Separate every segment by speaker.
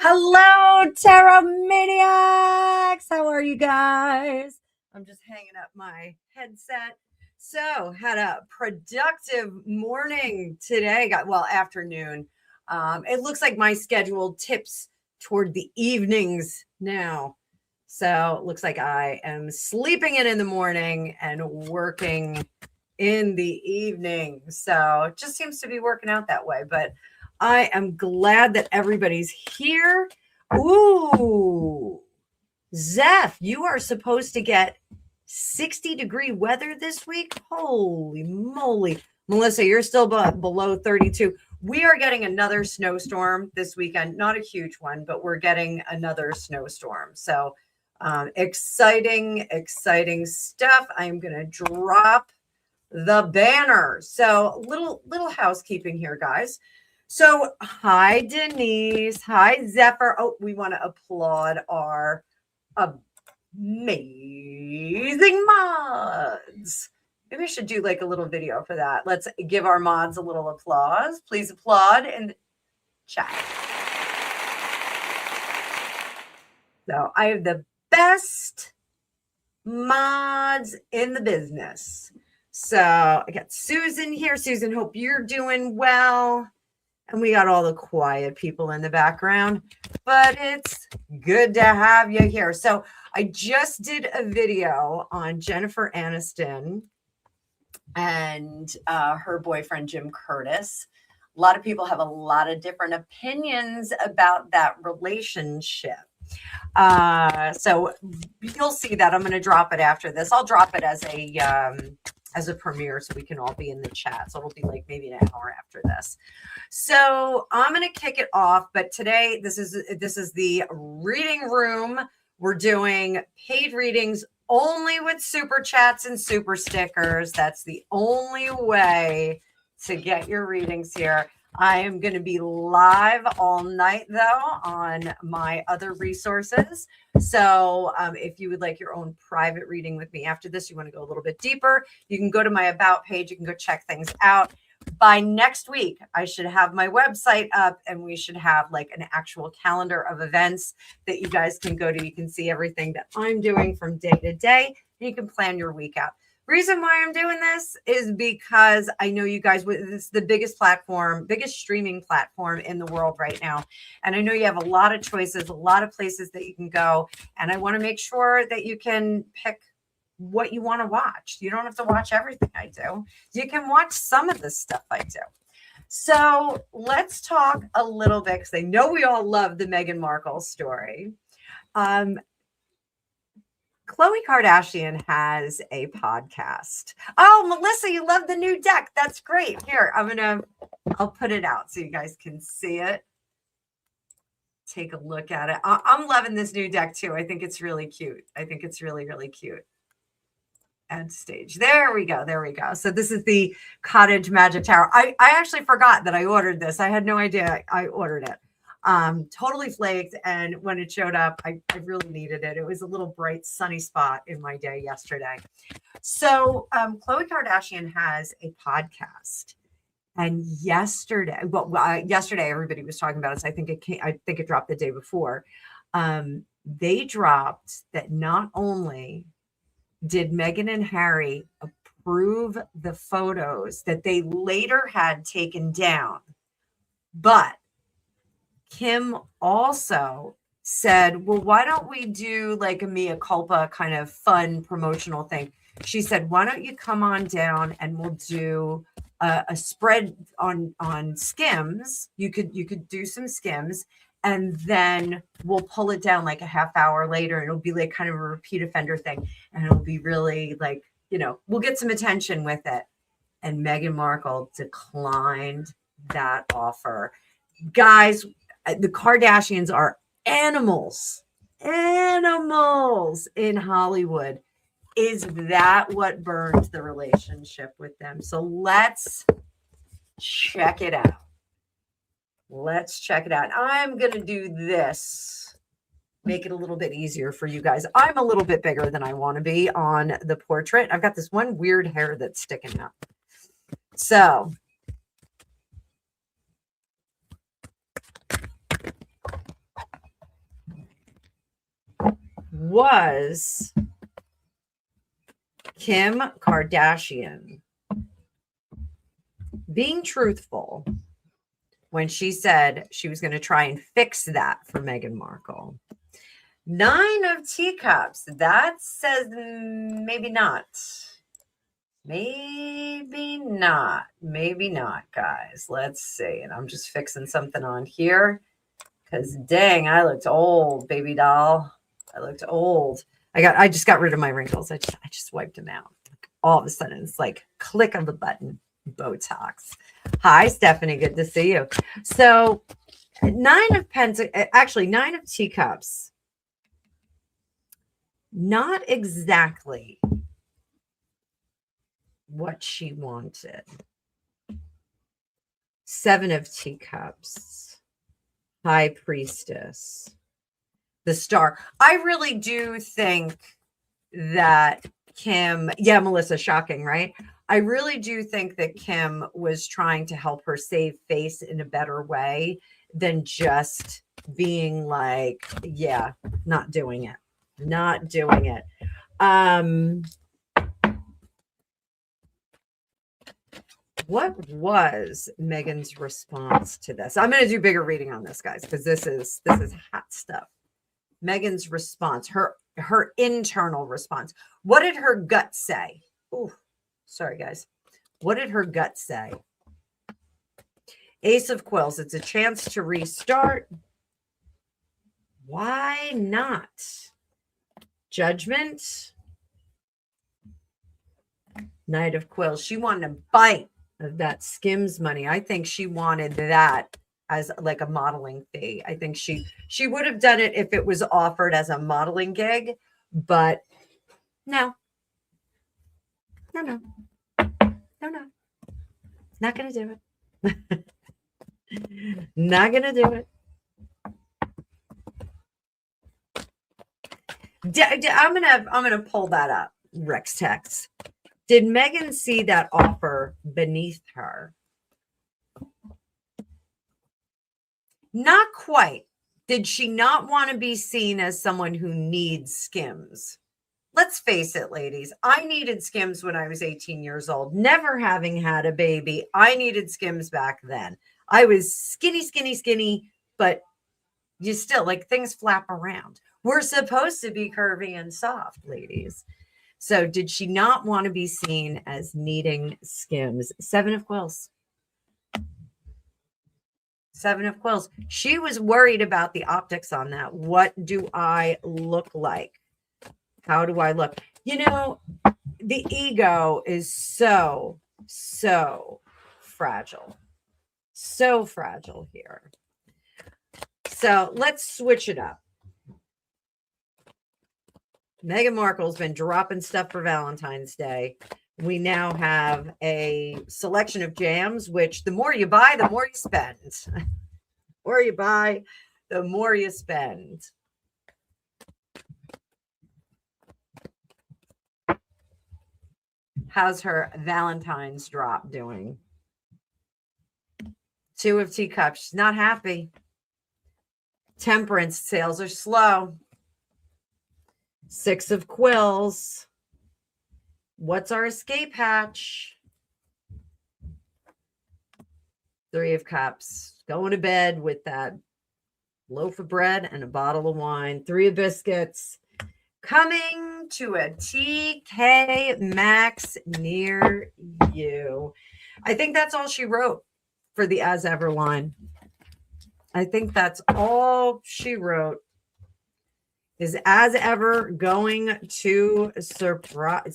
Speaker 1: Hello, Terra Maniacs. How are you guys? I'm just hanging up my headset. So, had a productive morning today. Afternoon. It looks like my schedule tips toward the evenings now. So, it looks like I am sleeping in the morning and working in the evening. So, it just seems to be working out that way. But I am glad that everybody's here. Ooh, Zeph, you are supposed to get 60-degree weather this week. Holy moly. Melissa, you're still below 32. We are getting another snowstorm this weekend. Not a huge one, but we're getting another snowstorm. So Exciting stuff. I'm going to drop the banner. So little housekeeping here, guys. So hi, Denise. Hi, Zephyr. Oh, we want to applaud our amazing mods. Maybe I should do like a little video for that. Let's give our mods a little applause. Please applaud in the chat. So I have the best mods in the business. So I got Susan here. Susan, hope you're doing well. And we got all the quiet people in the background, but it's good to have you here. So I just did a video on Jennifer Aniston and her boyfriend, Jim Curtis. A lot of people have a lot of different opinions about that relationship. So you'll see that. I'm going to drop it after this. I'll drop it as a premiere so we can all be in the chat. So it'll be like maybe an hour after this. So I'm going to kick it off. But today, this is the reading room. We're doing paid readings only with super chats and super stickers. That's the only way to get your readings here. I am going to be live all night, though, on my other resources. So if you would like your own private reading with me after this, you want to go a little bit deeper, you can go to my About page. You can go check things out. By next week, I should have my website up, and we should have like an actual calendar of events that you guys can go to. You can see everything that I'm doing from day to day, and you can plan your week out. Reason why I'm doing this is because I know you guys, this is the biggest streaming platform in the world right now. And I know you have a lot of choices, a lot of places that you can go. And I want to make sure that you can pick what you want to watch. You don't have to watch everything I do. You can watch some of the stuff I do. So let's talk a little bit, because I know we all love the Meghan Markle story. Khloe Kardashian has a podcast. Oh, Melissa, you love the new deck. That's great. Here, I'll put it out so you guys can see it. Take a look at it. I'm loving this new deck too. I think it's really cute. I think it's really, really cute. Add stage. There we go. So this is the Cottage Magic Tower. I actually forgot that I ordered this. I had no idea I ordered it. Totally flaked. And when it showed up, I really needed it. It was a little bright, sunny spot in my day yesterday. So Khloe Kardashian has a podcast. And yesterday everybody was talking about it. So I think it dropped the day before. They dropped that not only did Meghan and Harry approve the photos that they later had taken down, but Kim also said, well, why don't we do like a mea culpa kind of fun promotional thing? She said, why don't you come on down and we'll do a spread on Skims. You could do some Skims, and then we'll pull it down like a half hour later. And it'll be like kind of a repeat offender thing. And it'll be really like, we'll get some attention with it. And Meghan Markle declined that offer. Guys, the Kardashians are animals in Hollywood. Is that what burned the relationship with them? So let's check it out. I'm going to do this. Make it a little bit easier for you guys. I'm a little bit bigger than I want to be on the portrait. I've got this one weird hair that's sticking out. So was Kim Kardashian being truthful when she said she was going to try and fix that for Meghan Markle? 9 of teacups. That says maybe not. Maybe not, guys. Let's see. And I'm just fixing something on here because dang, I looked old, baby doll. I looked old. I just got rid of my wrinkles. I just wiped them out. All of a sudden, it's like click of the button, Botox. Hi, Stephanie. Good to see you. So 9 of teacups not exactly what she wanted. 7 of Teacups, High Priestess, the Star. I really do think that Kim, yeah, Melissa, shocking, right? I really do think that Kim was trying to help her save face in a better way than just being like, yeah, not doing it. Not doing it. What was Megan's response to this? I'm going to do bigger reading on this, guys, because this is hot stuff. Megan's response, her internal response. What did her gut say? Oh, sorry, guys. What did her gut say? Ace of Quills. It's a chance to restart. Why not? Judgment. Knight of Quills. She wanted a bite of that Skims money. I think she wanted that as like a modeling fee. I think she would have done it if it was offered as a modeling gig, but no. Not gonna do it. Not gonna do it. I'm gonna pull that up. Rex text. Did Megan see that offer beneath her? Not quite. Did she not want to be seen as someone who needs Skims? Let's face it, ladies. I needed Skims when I was 18 years old. Never having had a baby, I needed Skims back then. I was skinny, but you still, like, things flap around. We're supposed to be curvy and soft, ladies. So did she not want to be seen as needing Skims? 7 of Quills. 7 of Quills. She was worried about the optics on that. What do I look like? How do I look? You know, the ego is so fragile. So fragile here. So let's switch it up. Meghan Markle's been dropping stuff for Valentine's Day. We now have a selection of jams, which the more you buy, the more you spend. The more you buy, the more you spend. How's her Valentine's drop doing? 2 of Teacups. She's not happy. Temperance. Sales are slow. 6 of Quills. What's our escape hatch? 3 of Cups. Going to bed with that loaf of bread and a bottle of wine. 3 of Biscuits. Coming to a TK Maxx near you. I think that's all she wrote for the As Ever line. I think that's all she wrote. Is As Ever going to survive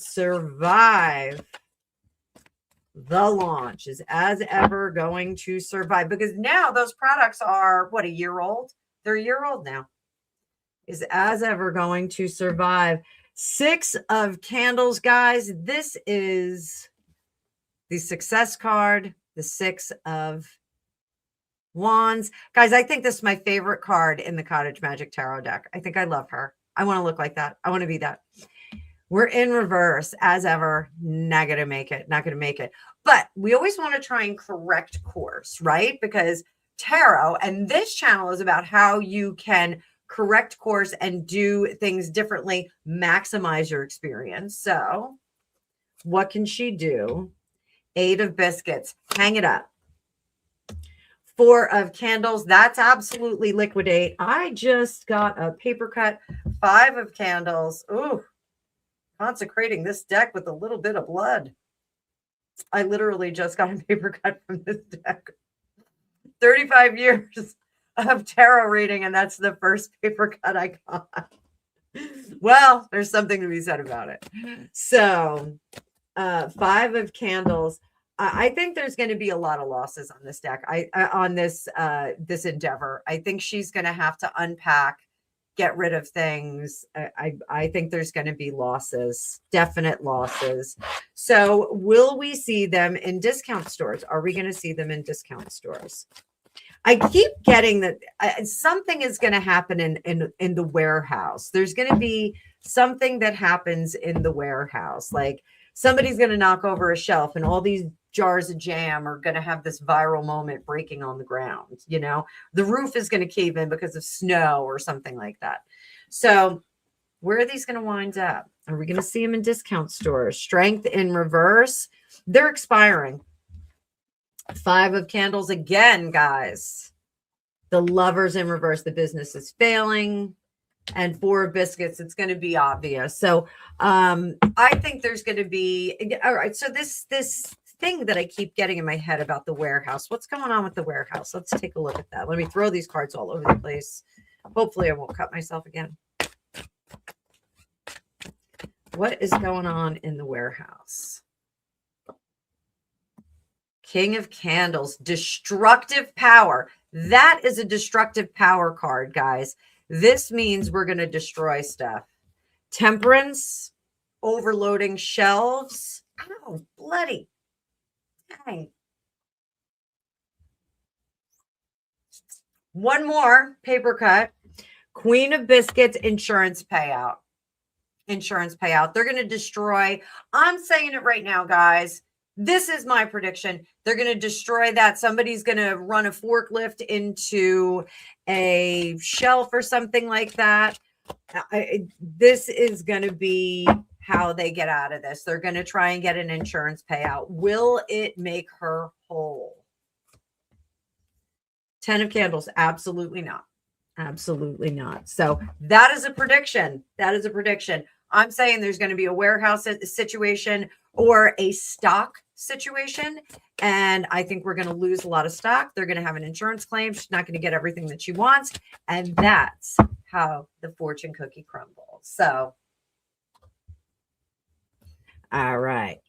Speaker 1: the launch? Is As Ever going to survive? Because now those products are, what, a year old? They're a year old now. Is As Ever going to survive? 6 of Candles, guys. This is the success card, the 6 of Wands. Guys, I think this is my favorite card in the Cottage Magic Tarot deck. I think I love her. I want to look like that. I want to be that. We're in reverse. As Ever, not going to make it. Not going to make it. But we always want to try and correct course, right? Because tarot, and this channel is about how you can correct course and do things differently, maximize your experience. So what can she do? 8 of Biscuits. Hang it up. 4 of Candles. That's absolutely liquidate. I just got a paper cut. 5 of Candles. Ooh, consecrating this deck with a little bit of blood. I literally just got a paper cut from this deck. 35 years of tarot reading, and that's the first paper cut I got. Well, there's something to be said about it. So 5 of Candles. I think there's going to be a lot of losses on this deck. On this endeavor. I think she's going to have to unpack, get rid of things. I think there's going to be losses, definite losses. So will we see them in discount stores? Are we going to see them in discount stores? I keep getting that something is going to happen in the warehouse. There's going to be something that happens in the warehouse. Like somebody's going to knock over a shelf and all these jars of jam are going to have this viral moment breaking on the ground. You know, the roof is going to cave in because of snow or something like that. So where are these going to wind up? Are we going to see them in discount stores? Strength in reverse. They're expiring. 5 of candles again, guys. The Lovers in reverse. The business is failing. And 4 of biscuits. It's going to be obvious. So I think there's going to be. All right. So this thing that I keep getting in my head about the warehouse. What's going on with the warehouse? Let's take a look at that. Let me throw these cards all over the place. Hopefully I won't cut myself again. What is going on in the warehouse? King of Candles, destructive power. That is a destructive power card, guys. This means we're going to destroy stuff. Temperance, overloading shelves. Ow, bloody. Dang. One more paper cut. Queen of Biscuits, insurance payout. Insurance payout. They're going to destroy. I'm saying it right now, guys. This is my prediction. They're going to destroy that. Somebody's going to run a forklift into a shelf or something like that. This is going to be how they get out of this. They're going to try and get an insurance payout. Will it make her whole? 10 of Candles. Absolutely not. Absolutely not. So that is a prediction. That is a prediction. I'm saying there's going to be a warehouse situation or a stock situation. And I think we're going to lose a lot of stock. They're going to have an insurance claim. She's not going to get everything that she wants. And that's how the fortune cookie crumbles. So, all right.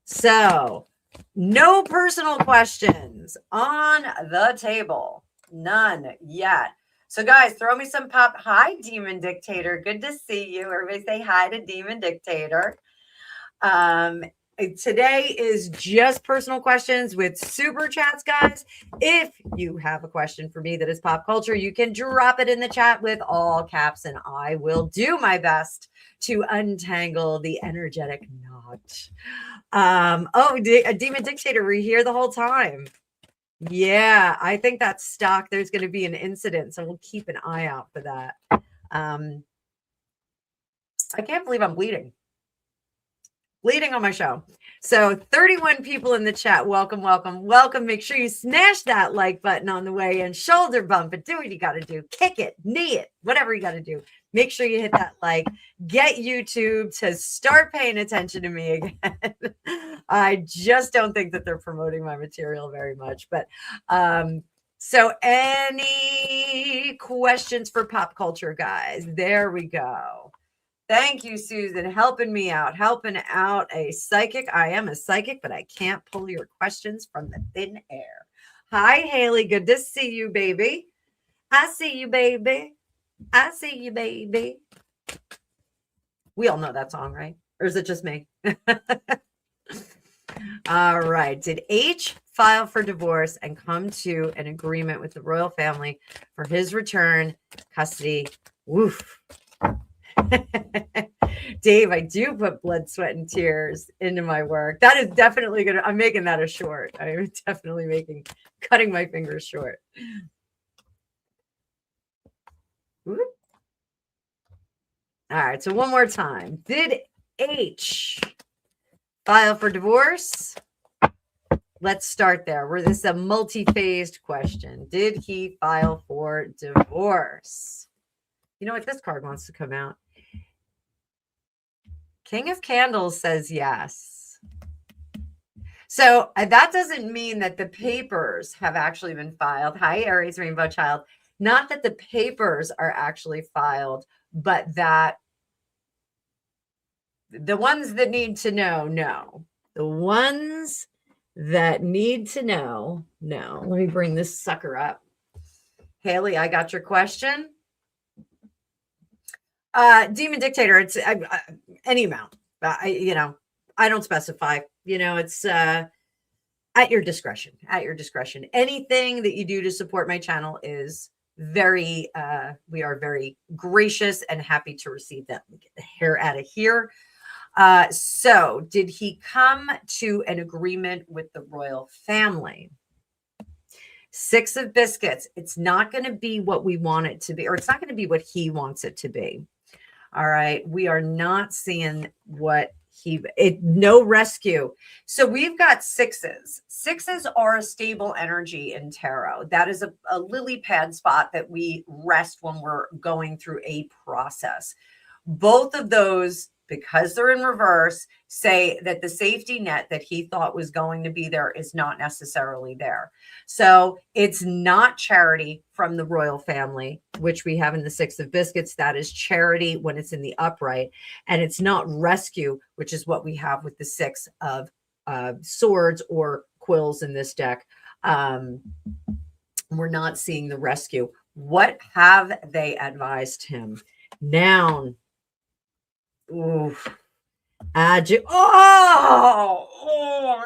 Speaker 1: So no personal questions on the table. None yet. So guys, throw me some pop. Hi, Demon Dictator. Good to see you. Everybody say hi to Demon Dictator. Today is just personal questions with super chats, guys. If you have a question for me that is pop culture, you can drop it in the chat with all caps and I will do my best to untangle the energetic knot. A Demon Dictator, were you here the whole time? Yeah, I think that's stock. There's going to be an incident, so we'll keep an eye out for that. I can't believe I'm bleeding on my show. So 31 people in the chat. Welcome, welcome, welcome. Make sure you smash that like button on the way and shoulder bump it. Do what you got to do. Kick it, knee it, whatever you got to do. Make sure you hit that like. Get YouTube to start paying attention to me again. I just don't think that they're promoting my material very much. But so any questions for pop culture, guys? There we go. Thank you, Susan, helping me out, helping out a psychic. I am a psychic, but I can't pull your questions from the thin air. Hi, Haley. Good to see you, baby. I see you, baby. I see you, baby. We all know that song, right? Or is it just me? All right. Did H file for divorce and come to an agreement with the royal family for his return, custody? Woof. Dave, I do put blood, sweat, and tears into my work. That is definitely going to, I'm making that a short. I'm definitely cutting my fingers short. Whoop. All right. So one more time. Did H file for divorce? Let's start there. This is a multi-phased question. Did he file for divorce? You know what? This card wants to come out. King of Candles says yes. So that doesn't mean that the papers have actually been filed. Hi, Aries Rainbow Child. Not that the papers are actually filed, but that the ones that need to know, no. The ones that need to know, no. Let me bring this sucker up. Haley, I got your question. Demon dictator, it's any amount. I don't specify. It's at your discretion. At your discretion. Anything that you do to support my channel is we are very gracious and happy to receive them. Get the hair out of here. So did he come to an agreement with the royal family? 6 of biscuits. It's not going to be what we want it to be, or it's not going to be what he wants it to be. All right. We are not seeing what no rescue. So we've got 6s. 6s are a stable energy in tarot. That is a lily pad spot that we rest when we're going through a process. Both of those, because they're in reverse, say that the safety net that he thought was going to be there is not necessarily there. So it's not charity from the royal family, which we have in the 6 of biscuits. That is charity when it's in the upright. And it's not rescue, which is what we have with the 6 of swords or quills in this deck. We're not seeing the rescue. What have they advised him? Noun. Oof. Oh,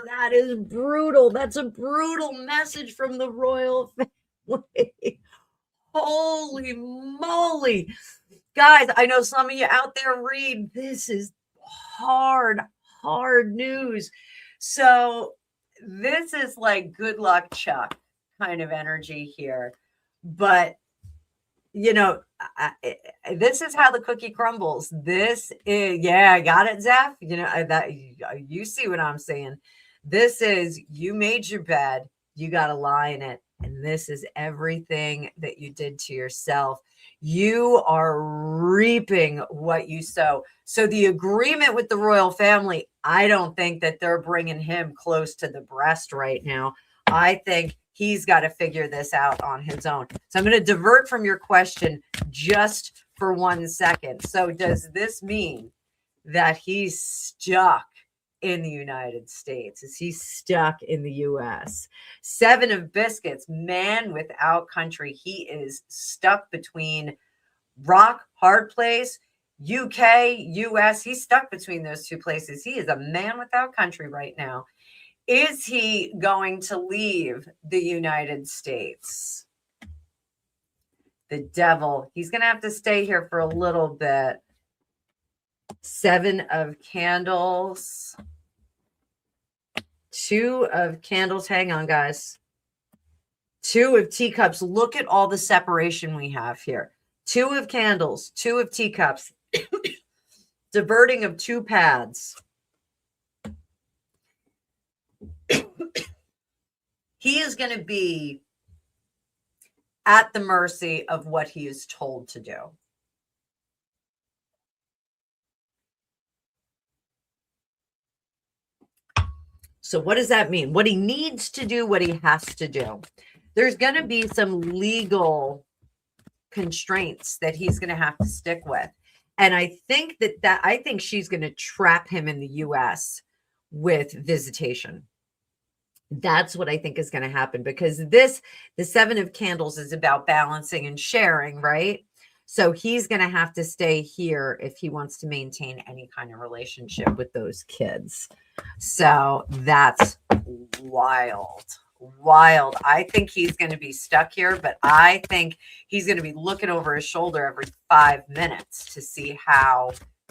Speaker 1: that is brutal. That's a brutal message from the royal family. Holy moly. Guys, I know some of you out there read. This is hard news. So this is like good luck, Chuck kind of energy here. But this is how the cookie crumbles. This is, I got it, Zeph. That you see what I'm saying. This is, you made your bed, you got to lie in it. And this is everything that you did to yourself. You are reaping what you sow. So the agreement with the royal family, I don't think that they're bringing him close to the breast right now. I think he's got to figure this out on his own. So I'm going to divert from your question just for 1 second. So does this mean that he's stuck in the United States? Is he stuck in the US? 7 of biscuits, man without country. He is stuck between rock, hard place, UK, US. He's stuck between those 2 places. He is a man without country right now. Is he going to leave the United States? The devil. He's going to have to stay here for a little bit. 7 of candles. 2 of candles. Hang on, guys. 2 of teacups. Look at all the separation we have here. 2 of candles. 2 of teacups. Diverting of 2 paths. He is going to be at the mercy of what he is told to do. So what does that mean? What he needs to do, what he has to do. There's going to be some legal constraints that he's going to have to stick with. And I think I think she's going to trap him in the US with visitation. That's what I think is going to happen, because the 7 of candles is about balancing and sharing, right? So he's going to have to stay here if he wants to maintain any kind of relationship with those kids. So that's wild. I think he's going to be stuck here, but I think he's going to be looking over his shoulder every 5 minutes to see how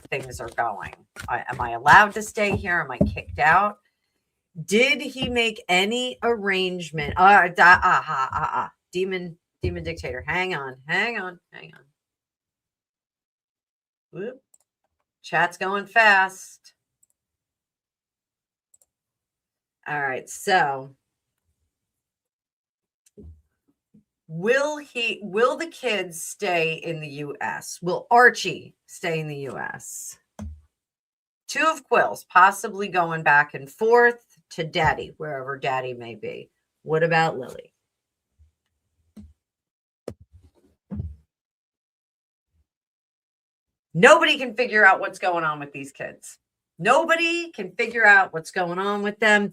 Speaker 1: things are going. Am I allowed to stay here? Am I kicked out? Did he make any arrangement? Demon dictator. Hang on. Whoop. Chat's going fast. All right. So will the kids stay in the US? Will Archie stay in the US? 2 of quills, possibly going back and forth to daddy, wherever daddy may be. What about Lily? Nobody can figure out what's going on with these kids. Nobody can figure out what's going on with them.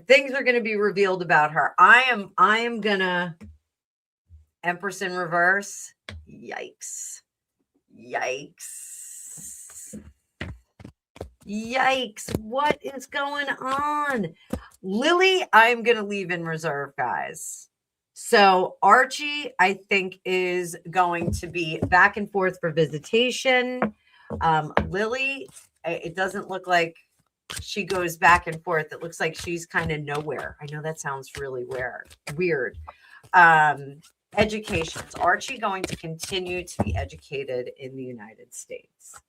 Speaker 1: Things are going to be revealed about her. I am going to Empress in reverse. Yikes. Yikes. Yikes. What is going on? Lily, I'm going to leave in reserve, guys. So Archie, I think, is going to be back and forth for visitation. Lily, it doesn't look like she goes back and forth. It looks like she's kind of nowhere. I know that sounds really weird. Education. Is Archie going to continue to be educated in the United States?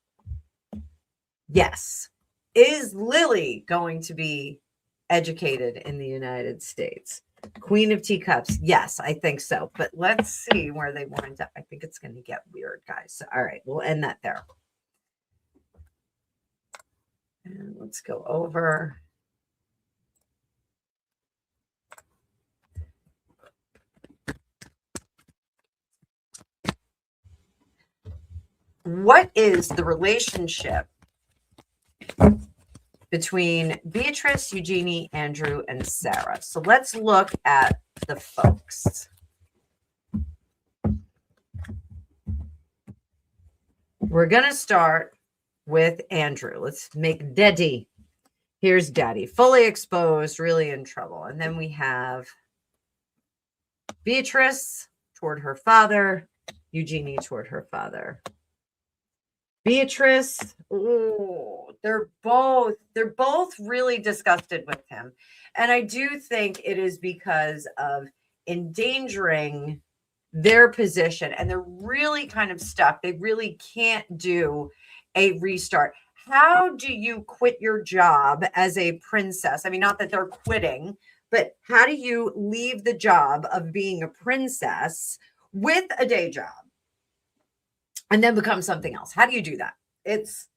Speaker 1: Yes. Is Lily going to be educated in the United States? Queen of Teacups. Yes, I think so. But let's see where they wind up. I think it's going to get weird, guys. So, all right, we'll end that there. And let's go over. What is the relationship between Beatrice, Eugenie, Andrew, and Sarah? So let's look at the folks. We're going to start with Andrew. Let's make Daddy. Here's Daddy, fully exposed, really in trouble. And then we have Beatrice toward her father, Eugenie toward her father. Beatrice, ooh, they're both really disgusted with him. And I do think it is because of endangering their position, and they're really kind of stuck. They really can't do a restart. How do you quit your job as a princess? I mean, not that they're quitting, but how do you leave the job of being a princess with a day job and then become something else? How do you do that? It's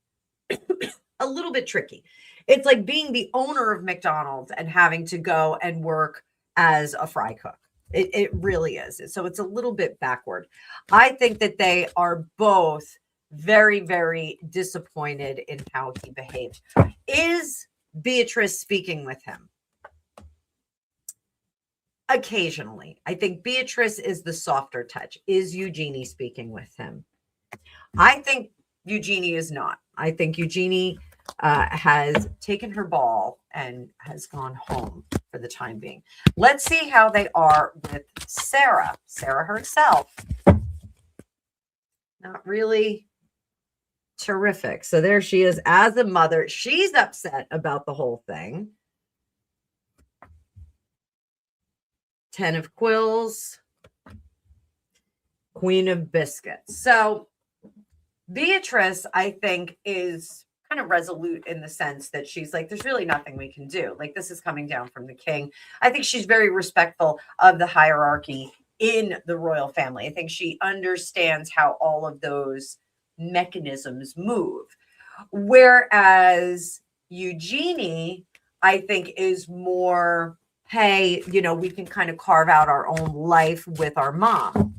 Speaker 1: a little bit tricky. It's like being the owner of McDonald's and having to go and work as a fry cook. It really is. So it's a little bit backward. I think that they are both very, very disappointed in how he behaved. Is Beatrice speaking with him? Occasionally. I think Beatrice is the softer touch. Is Eugenie speaking with him? I think Eugenie is not. I think Eugenie has taken her ball and has gone home for the time being. Let's see how they are with Sarah. Sarah herself. Not really terrific. So there she is as a mother. She's upset about the whole thing. 10 of quills. Queen of biscuits. So Beatrice, I think, is kind of resolute in the sense that she's like, there's really nothing we can do. Like, this is coming down from the king. I think she's very respectful of the hierarchy in the royal family. I think she understands how all of those mechanisms move. Whereas Eugenie, I think, is more, hey, you know, we can kind of carve out our own life with our mom.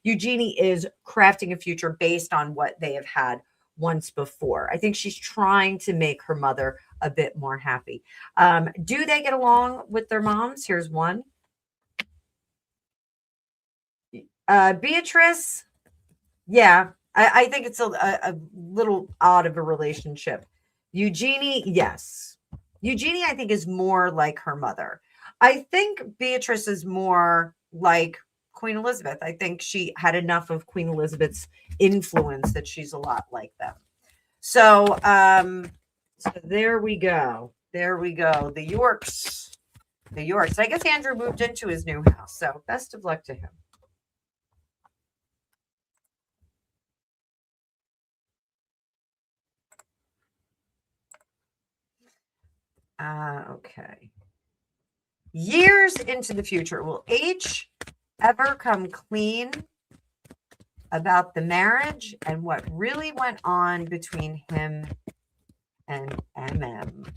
Speaker 1: Eugenie is crafting a future based on what they have had once before. I think she's trying to make her mother a bit more happy. Do they get along with their moms? Here's one. Beatrice, yeah, I think it's a little odd of a relationship. Eugenie, yes. Eugenie, I think, is more like her mother. I think Beatrice is more like Queen Elizabeth. I think she had enough of Queen Elizabeth's influence that she's a lot like them. So, so there we go. There we go. The Yorks. The Yorks. I guess Andrew moved into his new house. So best of luck to him. Okay. Years into the future, will H ever come clean about the marriage and what really went on between him and MM?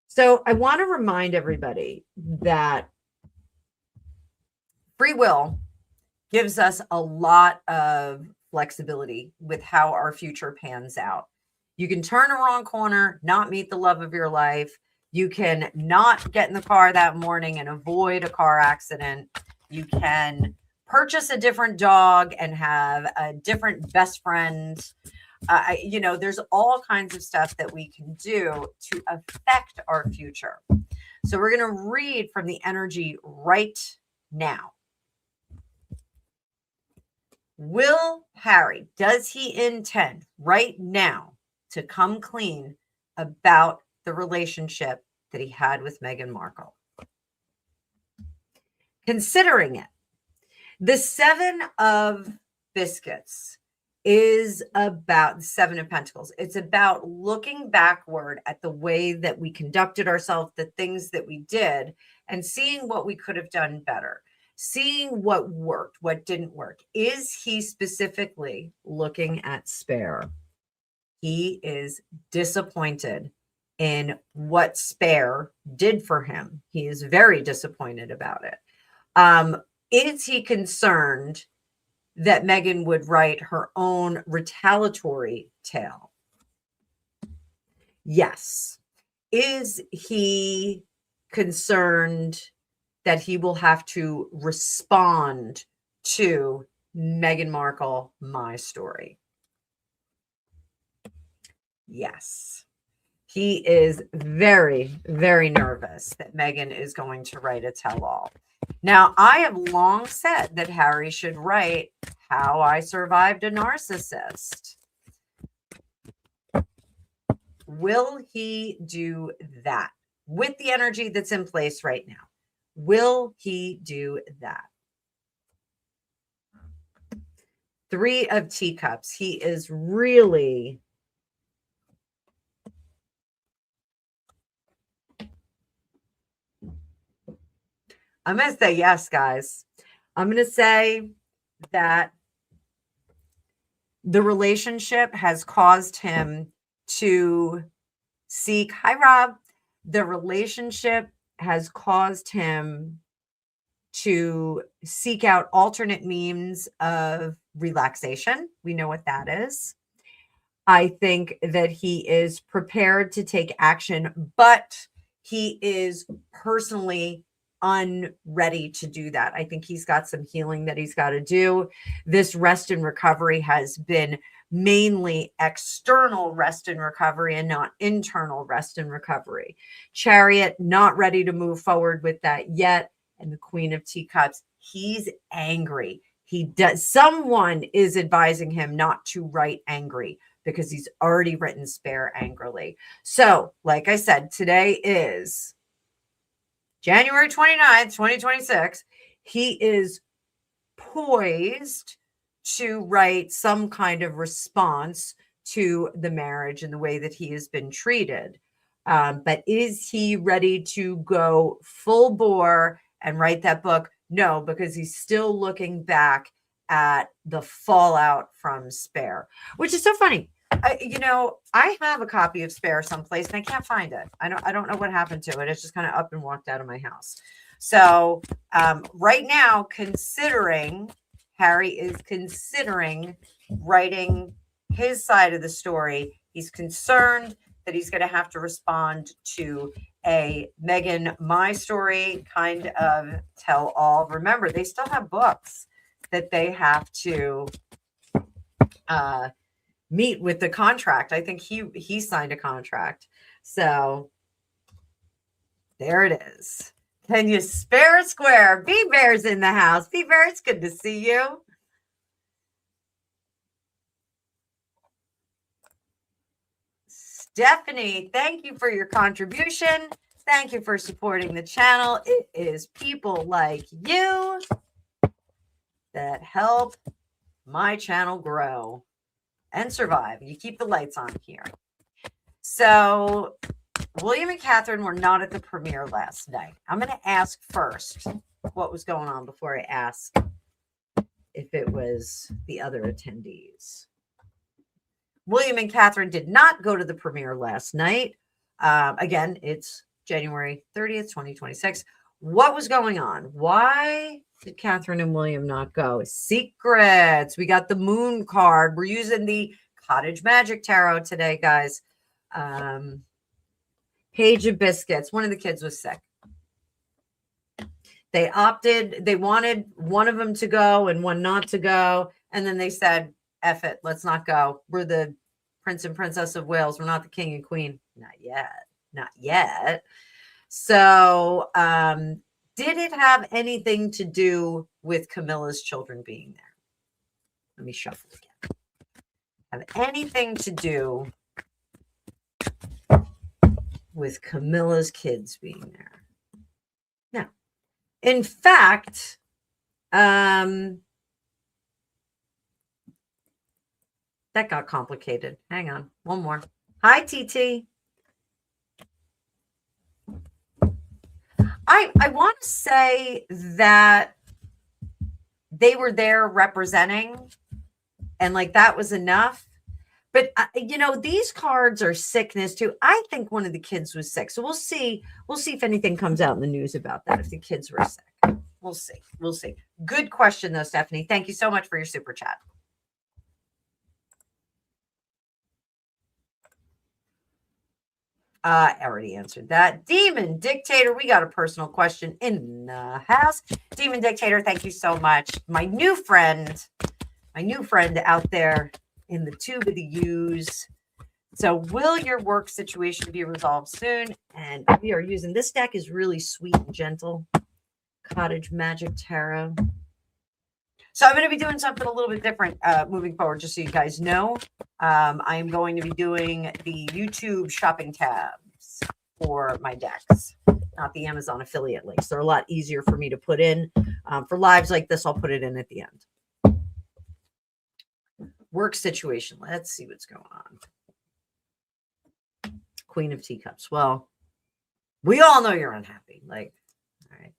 Speaker 1: So I want to remind everybody that free will gives us a lot of flexibility with how our future pans out. You can turn a wrong corner, not meet the love of your life. You can not get in the car that morning and avoid a car accident. You can purchase a different dog and have a different best friend. There's all kinds of stuff that we can do to affect our future. So we're going to read from the energy right now. Will Harry, does he intend right now to come clean about the relationship that he had with Meghan Markle? Considering it, the Seven of Biscuits is about the Seven of Pentacles. It's about looking backward at the way that we conducted ourselves, the things that we did, and seeing what we could have done better, seeing what worked, what didn't work. Is he specifically looking at Spare? He is disappointed in what Spare did for him. He is very disappointed about it. Is he concerned that Meghan would write her own retaliatory tale? Yes. Is he concerned that he will have to respond to Meghan Markle, My Story? Yes. He is very, very nervous that Meghan is going to write a tell-all. Now, I have long said that Harry should write How I Survived a Narcissist. Will he do that with the energy that's in place right now? Will he do that? Three of Teacups. He is really... I'm going to say yes, guys. I'm going to say that the relationship has caused him to seek... Hi, Rob. The relationship has caused him to seek out alternate means of relaxation. We know what that is. I think that he is prepared to take action, but he is personally unready to do that. I think he's got some healing that he's got to do. This rest and recovery has been mainly external rest and recovery and not internal rest and recovery. Chariot, not ready to move forward with that yet. And the Queen of Teacups, he's angry. Someone is advising him not to write angry because he's already written Spare angrily. So, like I said, today is January 29th, 2026. He is poised to write some kind of response to the marriage and the way that he has been treated. But is he ready to go full bore and write that book? No, because he's still looking back at the fallout from Spare, which is so funny. I have a copy of Spare someplace and I can't find it. I don't know what happened to it. It's just kind of up and walked out of my house. So right now, Harry is considering writing his side of the story. He's concerned that he's going to have to respond to a Meghan My Story kind of tell all. Remember, they still have books that they have to meet with the contract. I think he signed a contract. So there it is. Can you spare a square? B-Bear's in the house. B-Bear, it's good to see you. Stephanie, thank you for your contribution. Thank you for supporting the channel. It is people like you that help my channel grow and survive. You keep the lights on here. So William and Catherine were not at the premiere last night. I'm going to ask first what was going on before I ask if it was the other attendees. William and Catherine did not go to the premiere last night. Again, it's January 30th, 2026. What was going on? Why did Catherine and William not go? Secrets. We got the moon card. We're using the Cottage Magic Tarot today, guys. Page of Biscuits. One of the kids was sick. They opted, they wanted one of them to go and one not to go. And then they said, F it, let's not go. We're the Prince and Princess of Wales. We're not the king and queen. Not yet. Not yet. So, did it have anything to do with Camilla's children being there? Let me shuffle again. Have anything to do with Camilla's kids being there? No. In fact, that got complicated. Hang on. One more. Hi, TT. I want to say that they were there representing and like that was enough. But, you know, these cards are sickness too. I think one of the kids was sick. So we'll see. We'll see if anything comes out in the news about that, if the kids were sick. We'll see. We'll see. Good question, though, Stephanie. Thank you so much for your super chat. I already answered that. Demon Dictator, we got a personal question in the house. Demon Dictator, thank you so much. My new friend out there in the tube of the U's. So will your work situation be resolved soon? And we are using, this deck is really sweet and gentle. Cottage Magic Tarot. So I'm going to be doing something a little bit different moving forward, just so you guys know. I am going to be doing the YouTube shopping tabs for my decks, not the Amazon affiliate links. They're a lot easier for me to put in. For lives like this, I'll put it in at the end. Work situation. Let's see what's going on. Queen of Teacups. Well, we all know you're unhappy. Like, all right.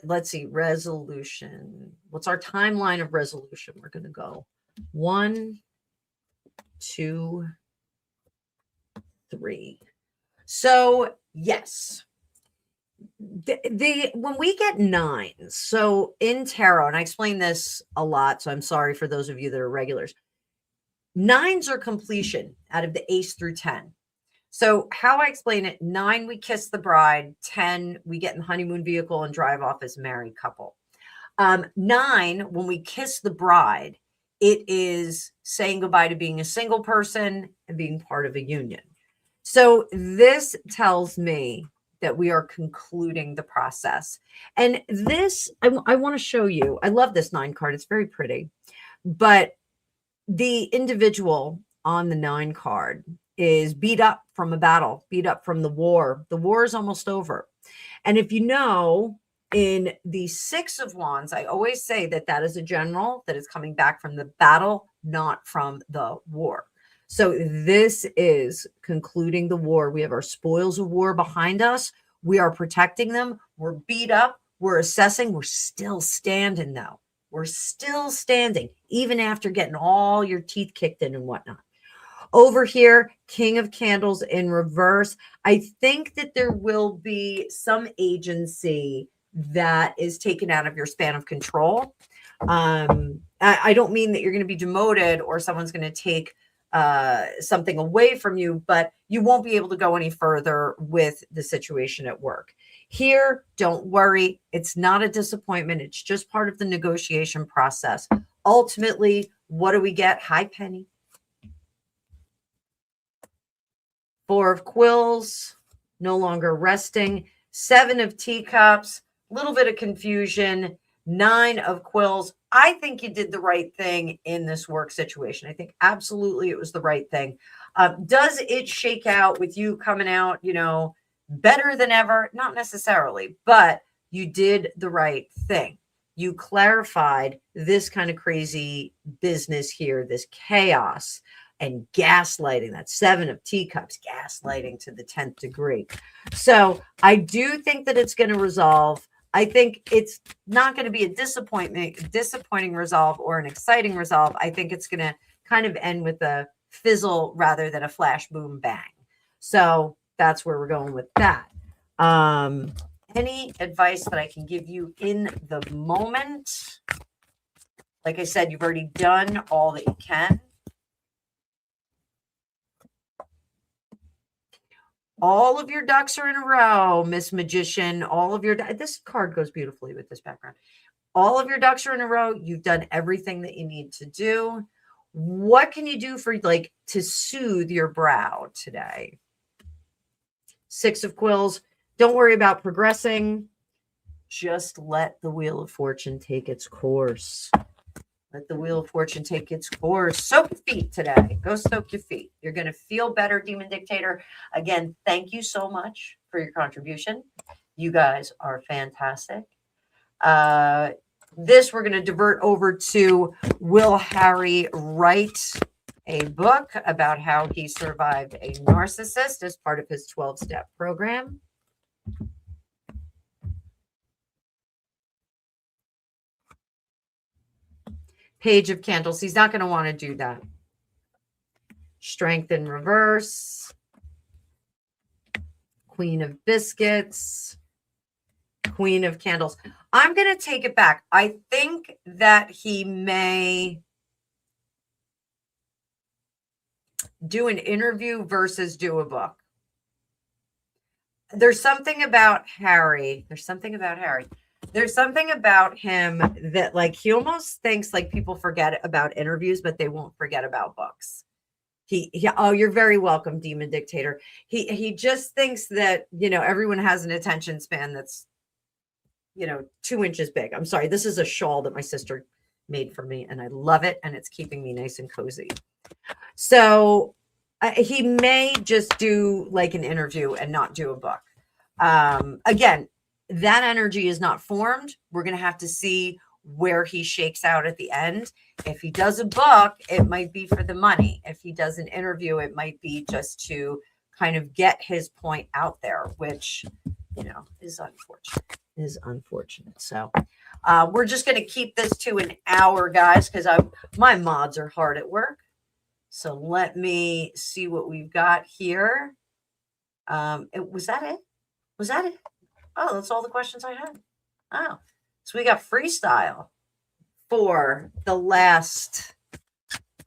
Speaker 1: Let's see, resolution. What's our timeline of resolution? We're going to go 1, 2, 3. So yes, when we get 9s, so in tarot, and I explain this a lot, so I'm sorry for those of you that are regulars. 9s are completion out of the ace through 10. So how I explain it, 9, we kiss the bride. 10, we get in the honeymoon vehicle and drive off as a married couple. 9, when we kiss the bride, it is saying goodbye to being a single person and being part of a union. So this tells me that we are concluding the process. And this, I want to show you. I love this 9 card. It's very pretty. But the individual on the 9 card is beat up from a battle, beat up from the war. The war is almost over. And if you know, in the 6 of Wands, I always say that that is a general that is coming back from the battle, not from the war. So this is concluding the war. We have our spoils of war behind us. We are protecting them. We're beat up. We're assessing. We're still standing, though. We're still standing, even after getting all your teeth kicked in and whatnot. Over here, King of Candles in reverse. I think that there will be some agency that is taken out of your span of control. I don't mean that you're going to be demoted or someone's going to take something away from you, but you won't be able to go any further with the situation at work. Here, don't worry. It's not a disappointment. It's just part of the negotiation process. Ultimately, what do we get? Hi, Penny. 4 of Quills, no longer resting. 7 of Teacups, a little bit of confusion. 9 of Quills. I think you did the right thing in this work situation. I think absolutely it was the right thing. Does it shake out with you coming out, you know, better than ever? Not necessarily, but you did the right thing. You clarified this kind of crazy business here, this chaos and gaslighting. That 7 of Teacups, gaslighting to the 10th degree. So I do think that it's going to resolve. I think it's not going to be a disappointing resolve or an exciting resolve. I think it's going to kind of end with a fizzle rather than a flash, boom, bang. So that's where we're going with that. Any advice that I can give you in the moment? Like I said, you've already done all that you can. All of your ducks are in a row, Miss Magician. All of your, this card goes beautifully with this background. All of your ducks are in a row. You've done everything that you need to do. What can you do for like to soothe your brow today? Six of Quills. Don't worry about progressing. Just let the Wheel of Fortune take its course. Let the Wheel of Fortune take its course. Soak your feet today. Go soak your feet. You're going to feel better, Demon Dictator. Again, thank you so much for your contribution. You guys are fantastic. This we're going to divert over to Will Harry write a book about how he survived a narcissist as part of his 12-step program. Page of Candles. He's not going to want to do that. Strength in reverse. Queen of Biscuits. Queen of Candles. I'm going to take it back. I think that he may do an interview versus do a book. There's something about Harry. There's something about him that like he almost thinks like people forget about interviews, but they won't forget about books. Oh, you're very welcome, Demon Dictator. He just thinks that, you know, everyone has an attention span that's, you know, 2 inches big. I'm sorry. This is a shawl that my sister made for me and I love it. And it's keeping me nice and cozy. So he may just do like an interview and not do a book. Again, that energy is not formed. We're going to have to see where he shakes out at the end. If he does a book, it might be for the money. If he does an interview, it might be just to kind of get his point out there, which, you know, is unfortunate. So we're just going to keep this to an hour, guys, because my mods are hard at work. So let me see what we've got here. Was that it? Oh, that's all the questions I had. Oh, so we got freestyle for the last,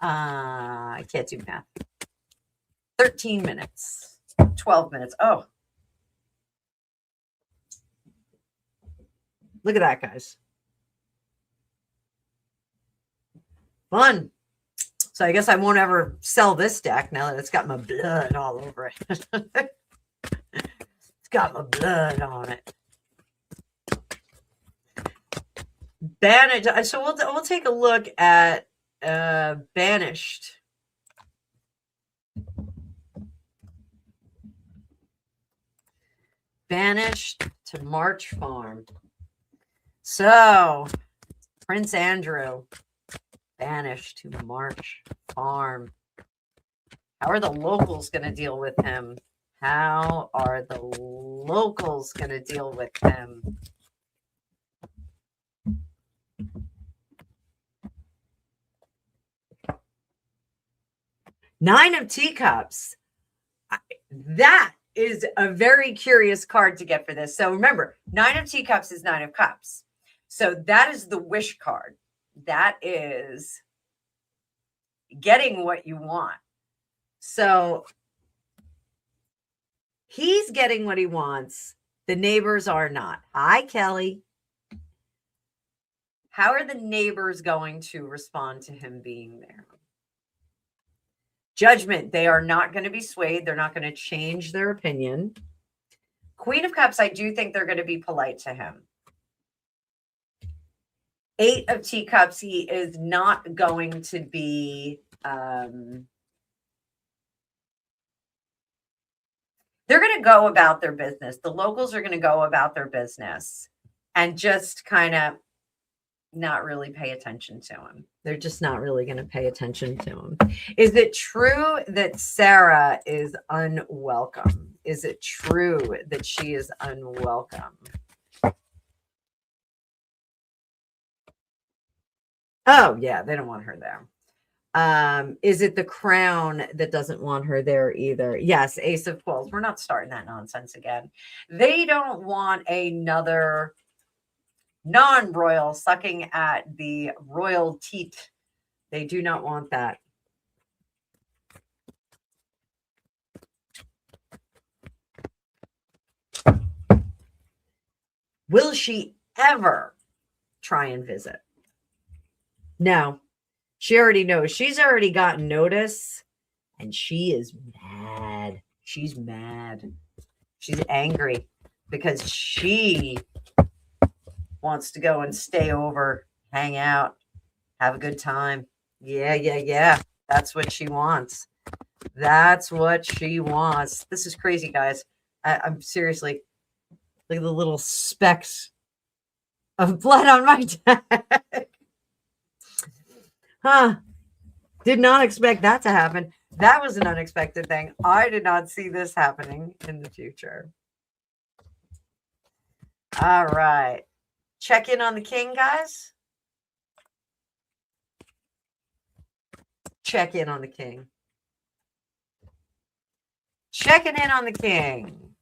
Speaker 1: I can't do math, 13 minutes, 12 minutes. Oh, look at that, guys. Fun. So I guess I won't ever sell this deck now that it's got my blood all over it. It's got my blood on it. Banished. So we'll take a look at Banished. Banished to March Farm. So Prince Andrew. Banished to March Farm. How are the locals going to deal with him? How are the locals going to deal with him? Nine of Teacups. That is a very curious card to get for this. So remember, Nine of Teacups is Nine of Cups. So that is the wish card. That is getting what you want. So he's getting what he wants. The neighbors are not. Hi, Kelly. How are the neighbors going to respond to him being there? Judgment. They are not going to be swayed. They're not going to change their opinion. Queen of Cups, I do think they're going to be polite to him. Eight of Teacups, he is not going to be, they're going to go about their business. The locals are going to go about their business and just kind of not really pay attention to him. They're just not really going to pay attention to him. Is it true that Sarah is unwelcome? Is it true that she is unwelcome? Oh, yeah, they don't want her there. Is it the crown that doesn't want her there either? Yes, Ace of Quills. We're not starting that nonsense again. They don't want another non-royal sucking at the royal teat. They do not want that. Will she ever try and visit? No, she already knows. She's already gotten notice, and she is mad. She's mad. She's angry because she wants to go and stay over, hang out, have a good time. Yeah. That's what she wants. That's what she wants. This is crazy, guys. I'm seriously, look at the little specks of blood on my deck. Huh. Did not expect that to happen. That was an unexpected thing. I did not see this happening in the future. All right. Check in on the king, guys. Check in on the king. Checking in on the king.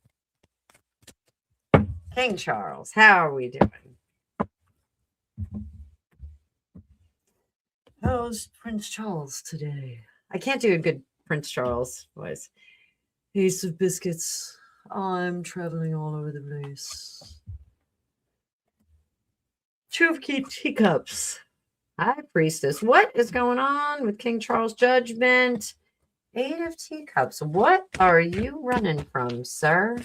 Speaker 1: King Charles, how are we doing? How's Prince Charles today? I can't do a good Prince Charles voice. Ace of biscuits. I'm traveling all over the place. Two of teacups. High priestess. What is going on with King Charles' judgment? 8 of teacups. What are you running from, sir?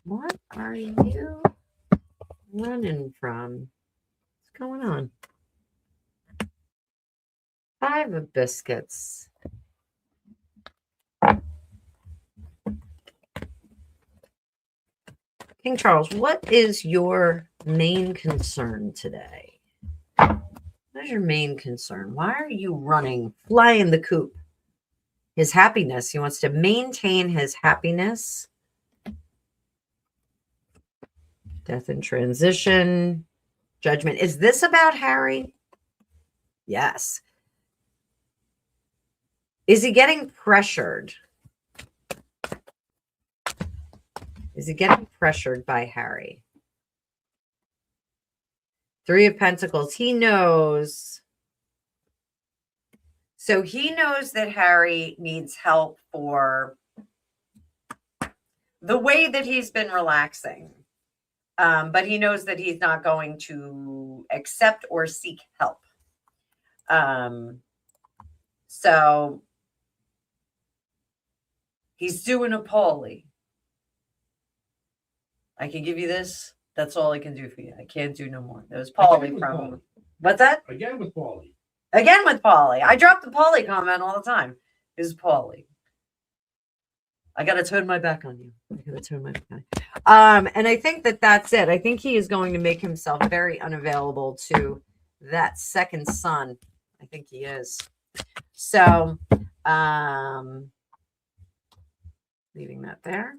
Speaker 1: What are you running from? What's going on? 5 of biscuits. King Charles, what is your main concern today? What is your main concern? Why are you running, flying the coop? His happiness. He wants to maintain his happiness. Death in transition. Judgment. Is this about Harry? Yes. Is he getting pressured? Is he getting pressured by Harry? 3 of Pentacles. He knows. So he knows that Harry needs help for the way that he's been relaxing. But he knows that he's not going to accept or seek help. So he's doing a Paulie. I can give you this. That's all I can do for you. I can't do no more. That was Paulie from. Paulie. What's that?
Speaker 2: Again with Paulie.
Speaker 1: Again with Paulie. I drop the Paulie comment all the time. This is Paulie. I got to turn my back on you. And I think that that's it. I think he is going to make himself very unavailable to that second son. I think he is. So, leaving that there.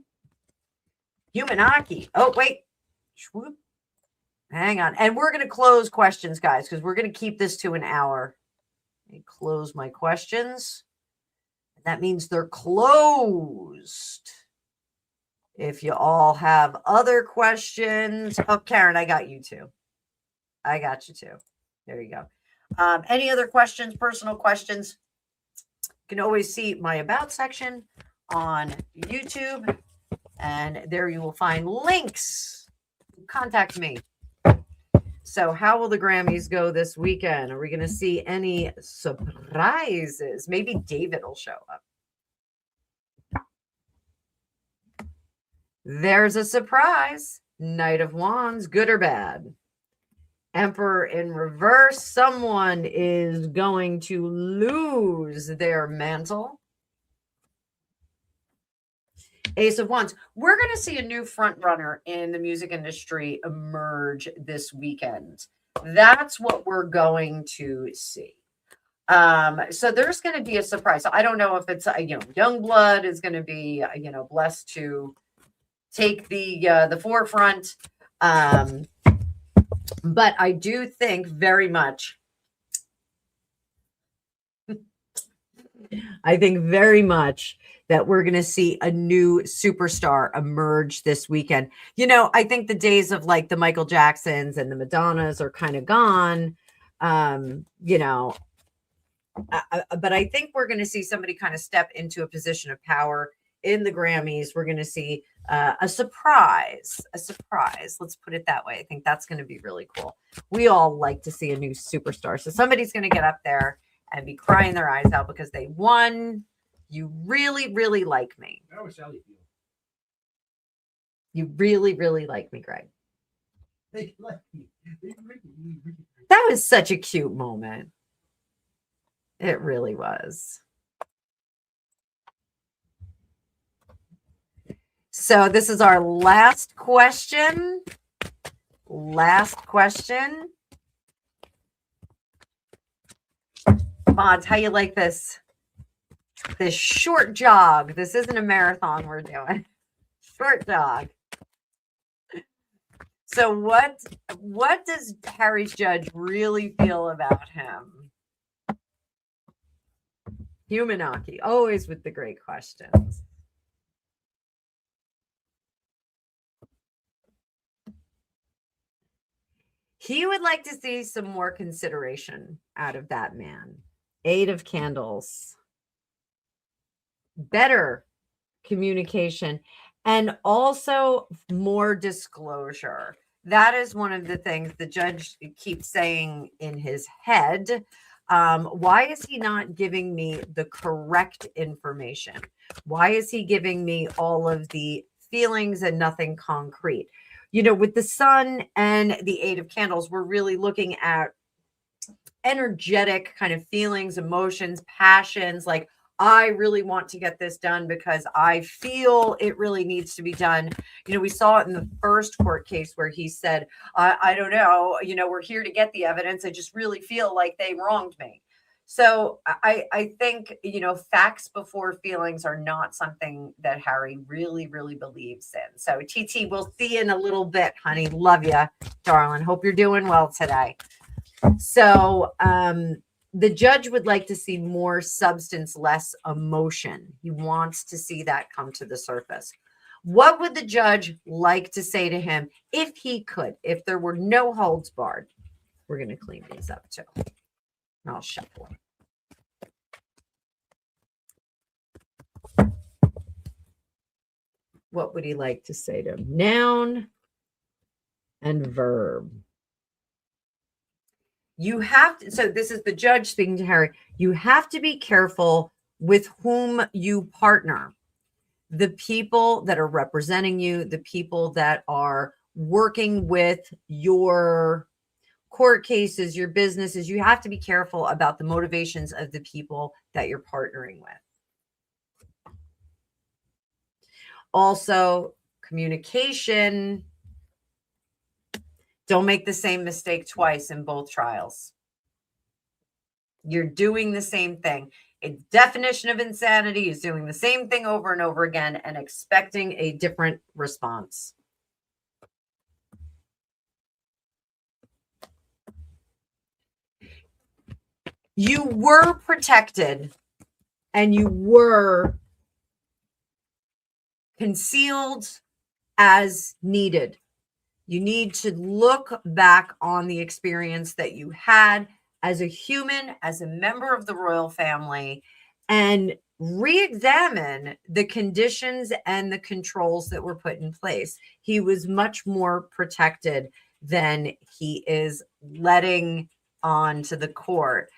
Speaker 1: Humanaki. Oh, wait. Swoop. Hang on. And we're going to close questions, guys, because we're going to keep this to an hour. Let me close my questions. That means they're closed. If you all have other questions. Oh, Karen, I got you too. I got you too. There you go. Any other questions, personal questions? You can always see my About section on YouTube. And there you will find links. Contact me. So how will the Grammys go this weekend? Are we going to see any surprises? Maybe David will show up. There's a surprise. Knight of Wands, good or bad? Emperor in reverse. Someone is going to lose their mantle. Ace of Wands. We're going to see a new front runner in the music industry emerge this weekend. That's what we're going to see. So there's going to be a surprise. So I don't know if it's Youngblood is going to be blessed to take the forefront. But I do think very much. That we're going to see a new superstar emerge this weekend. I think the days of like the Michael Jacksons and the Madonnas are kind of gone, but I think we're going to see somebody kind of step into a position of power in the Grammys, we're going to see a surprise. Let's put it that way. I think that's going to be really cool. We all like to see a new superstar. So somebody's going to get up there and be crying their eyes out because they won. You really, really like me.
Speaker 2: How was Sally feel?
Speaker 1: You really, really like me, Greg.
Speaker 2: They like me.
Speaker 1: That was such a cute moment. It really was. So this is our last question. Mods, how you like this short jog? This isn't a marathon we're doing. Short jog. So what does Harry's judge really feel about him? Humanaki, always with the great questions. He would like to see some more consideration out of that man. 8 of Candles. Better communication and also more disclosure. That is one of the things the judge keeps saying in his head. Why is he not giving me the correct information? Why is he giving me all of the feelings and nothing concrete? You know, with the Sun and the 8 of Candles, we're really looking at energetic kind of feelings, emotions, passions, like I really want to get this done because I feel it really needs to be done. You know, we saw it in the first court case where he said, I don't know, you know, we're here to get the evidence. I just really feel like they wronged me. So I think, you know, facts before feelings are not something that Harry really, really believes in. So TT, we'll see you in a little bit, honey. Love you, darling. Hope you're doing well today. So the judge would like to see more substance, less emotion. He wants to see that come to the surface. What would the judge like to say to him if he could, if there were no holds barred? We're going to clean these up too. I'll shuffle. What would he like to say to him? Noun and verb. You have to, so this is the judge speaking to Harry. You have to be careful with whom you partner. The people that are representing you, the people that are working with your court cases, your businesses, you have to be careful about the motivations of the people that you're partnering with. Also, communication. Don't make the same mistake twice in both trials. You're doing the same thing. A definition of insanity is doing the same thing over and over again and expecting a different response. You were protected and you were concealed as needed. You need to look back on the experience that you had as a human, as a member of the royal family, and re-examine the conditions and the controls that were put in place. He was much more protected than he is letting on to the court.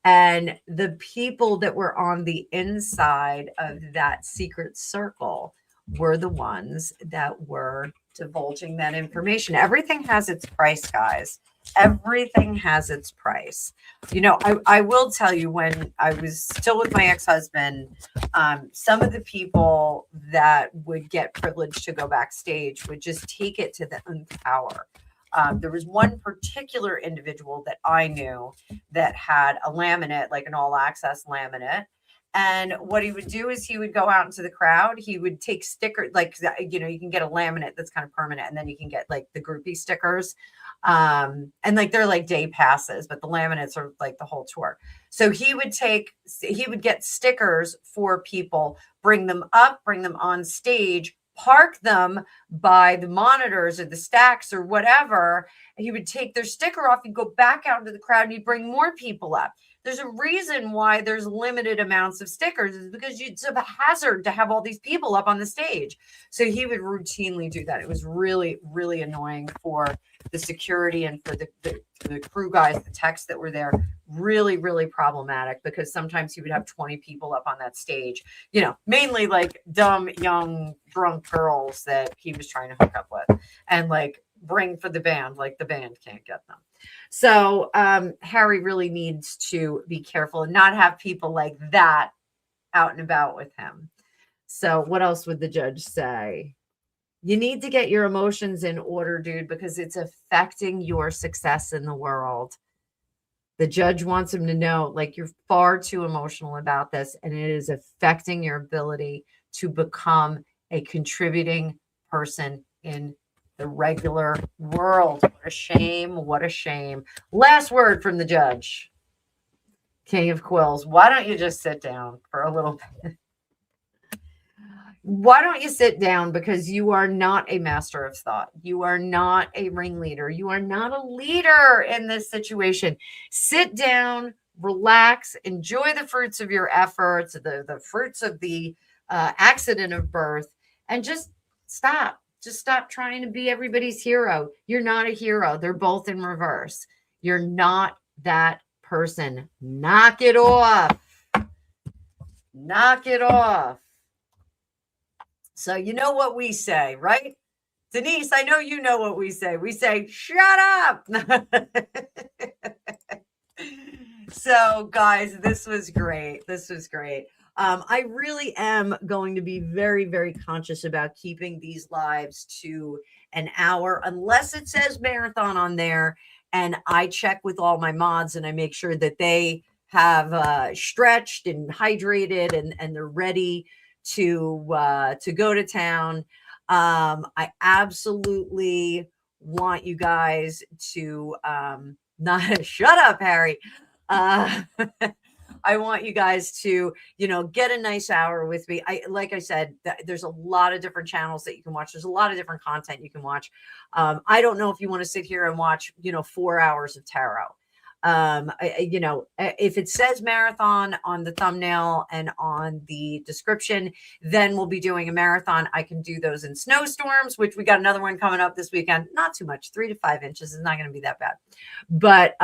Speaker 1: And the people that were on the inside of that secret circle were the ones that were divulging that information. Everything has its price, guys. Everything has its price. You know, I will tell you, when I was still with my ex-husband, some of the people that would get privileged to go backstage would just take it to the nth power. There was one particular individual that I knew that had a laminate, like an all access laminate. And what he would do is he would go out into the crowd. He would take stickers, like, you know, you can get a laminate that's kind of permanent, and then you can get like the groupie stickers. And like they're like day passes, but the laminates are like the whole tour. So he would get stickers for people, bring them up, bring them on stage, park them by the monitors or the stacks or whatever. And he would take their sticker off and go back out into the crowd and he'd bring more people up. There's a reason why there's limited amounts of stickers, is because it's a hazard to have all these people up on the stage. So he would routinely do that. It was really, really annoying for the security and for the crew guys, the techs that were there. Really, really problematic, because sometimes he would have 20 people up on that stage, you know, mainly like dumb, young, drunk girls that he was trying to hook up with and like bring for the band, like the band can't get them. So Harry really needs to be careful and not have people like that out and about with him. So what else would the judge say? You need to get your emotions in order, dude, because it's affecting your success in the world. The judge wants him to know, like, you're far too emotional about this, and it is affecting your ability to become a contributing person in the regular world. What a shame. What a shame. Last word from the judge. King of Quills. Why don't you just sit down for a little bit? Why don't you sit down? Because you are not a master of thought. You are not a ringleader. You are not a leader in this situation. Sit down, relax, enjoy the fruits of your efforts, the fruits of the accident of birth, and just stop. Just stop trying to be everybody's hero. You're not a hero. They're both in reverse. You're not that person. Knock it off. Knock it off. So you know what we say, right? Denise, I know you know what we say. We say, shut up. So guys, this was great. This was great. I really am going to be very, very conscious about keeping these lives to an hour, unless it says marathon on there. And I check with all my mods and I make sure that they have stretched and hydrated and they're ready to go to town. I absolutely want you guys to not shut up, Harry. I want you guys to, you know, get a nice hour with me. Like I said, there's a lot of different channels that you can watch. There's a lot of different content you can watch. I don't know if you want to sit here and watch, you know, 4 hours of tarot. You know, if it says marathon on the thumbnail and on the description, then we'll be doing a marathon. I can do those in snowstorms, which we got another one coming up this weekend. Not too much, 3 to 5 inches is not going to be that bad. But,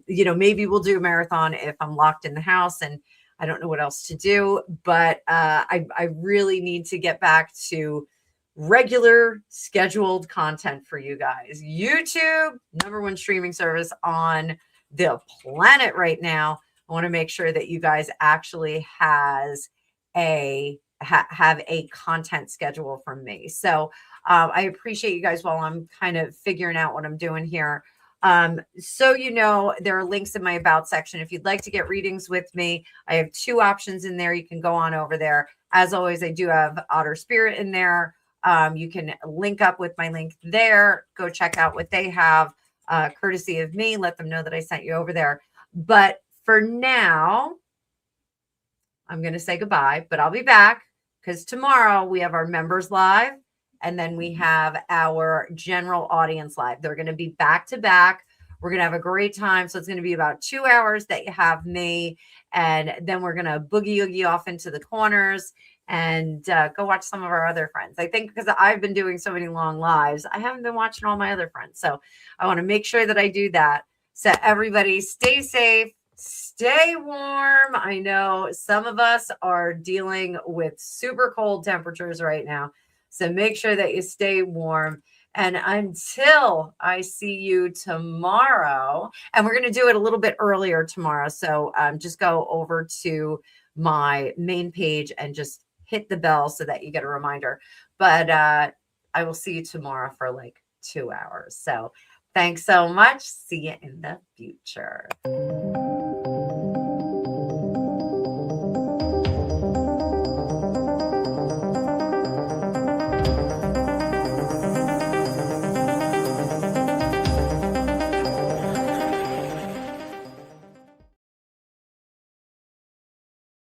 Speaker 1: you know, maybe we'll do a marathon if I'm locked in the house and I don't know what else to do. But I really need to get back to regular scheduled content for you guys. YouTube, #1 streaming service on the planet right now. I want to make sure that you guys actually have a content schedule from me. So I appreciate you guys while I'm kind of figuring out what I'm doing here. So, you know, there are links in my about section. If you'd like to get readings with me, I have 2 options in there. You can go on over there. As always, I do have Otter Spirit in there. You can link up with my link there. Go check out what they have. Courtesy of me, let them know that I sent you over there. But for now, I'm going to say goodbye, but I'll be back because tomorrow we have our members live and then we have our general audience live. They're going to be back to back. We're going to have a great time. So it's going to be about 2 hours that you have me. And then we're going to boogie oogie off into the corners and go watch some of our other friends. I think because I've been doing so many long lives, I haven't been watching all my other friends. So I want to make sure that I do that. So everybody stay safe, stay warm. I know some of us are dealing with super cold temperatures right now. So make sure that you stay warm. And until I see you tomorrow, and we're going to do it a little bit earlier tomorrow. So just go over to my main page and just hit the bell so that you get a reminder. But I will see you tomorrow for like 2 hours. So thanks so much. See you in the future.